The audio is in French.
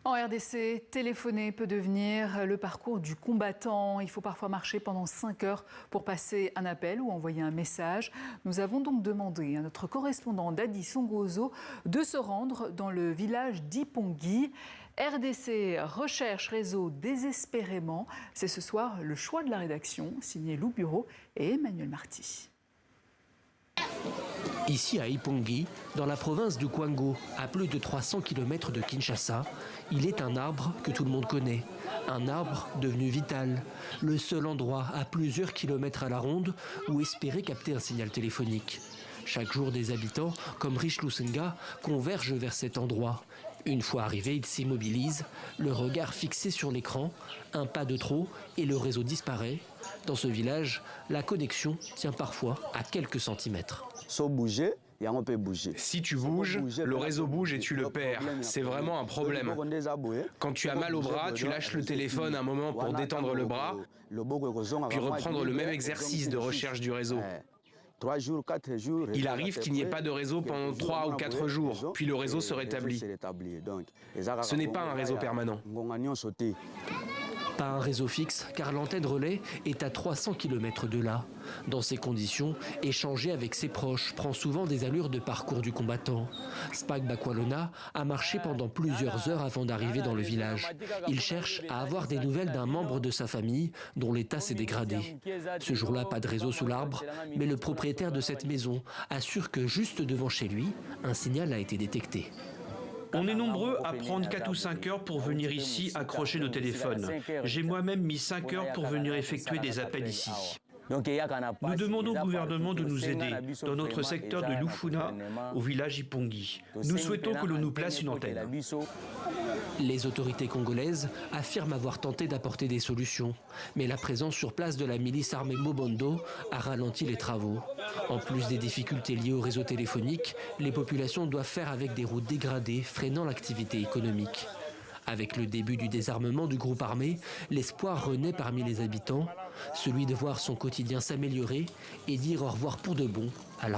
En RDC, téléphoner peut devenir le parcours du combattant. Il faut parfois marcher pendant 5 heures pour passer un appel ou envoyer un message. Nous avons donc demandé à notre correspondant Dadi Songozo de se rendre dans le village d'Ipongi. RDC recherche réseau désespérément. C'est ce soir le choix de la rédaction, signé Lou Bureau et Emmanuel Marty. Ici à Ipongi, dans la province du Kwango, à plus de 300 km de Kinshasa, il est un arbre que tout le monde connaît. Un arbre devenu vital. Le seul endroit à plusieurs kilomètres à la ronde où espérer capter un signal téléphonique. Chaque jour, des habitants, comme Rich Lusenga, convergent vers cet endroit. Une fois arrivés, ils s'immobilisent, le regard fixé sur l'écran, un pas de trop et le réseau disparaît. Dans ce village, la connexion tient parfois à quelques centimètres. Si tu bouges, le réseau bouge et tu le perds. C'est vraiment un problème. Quand tu as mal au bras, tu lâches le téléphone un moment pour détendre le bras, puis reprendre le même exercice de recherche du réseau. Il arrive qu'il n'y ait pas de réseau pendant 3 ou 4 jours, puis le réseau se rétablit. Ce n'est pas un réseau permanent. Pas un réseau fixe, car l'antenne relais est à 300 km de là. Dans ces conditions, échanger avec ses proches prend souvent des allures de parcours du combattant. Spag Bakwalona a marché pendant plusieurs heures avant d'arriver dans le village. Il cherche à avoir des nouvelles d'un membre de sa famille dont l'état s'est dégradé. Ce jour-là, pas de réseau sous l'arbre, mais le propriétaire de cette maison assure que juste devant chez lui, un signal a été détecté. On est nombreux à prendre 4 ou 5 heures pour venir ici accrocher nos téléphones. J'ai moi-même mis 5 heures pour venir effectuer des appels ici. Nous demandons au gouvernement de nous aider dans notre secteur de Lufuna, au village Ipongi. Nous souhaitons que l'on nous place une antenne. Les autorités congolaises affirment avoir tenté d'apporter des solutions, mais la présence sur place de la milice armée Mobondo a ralenti les travaux. En plus des difficultés liées au réseau téléphonique, les populations doivent faire avec des routes dégradées, freinant l'activité économique. Avec le début du désarmement du groupe armé, l'espoir renaît parmi les habitants, celui de voir son quotidien s'améliorer et dire au revoir pour de bon à la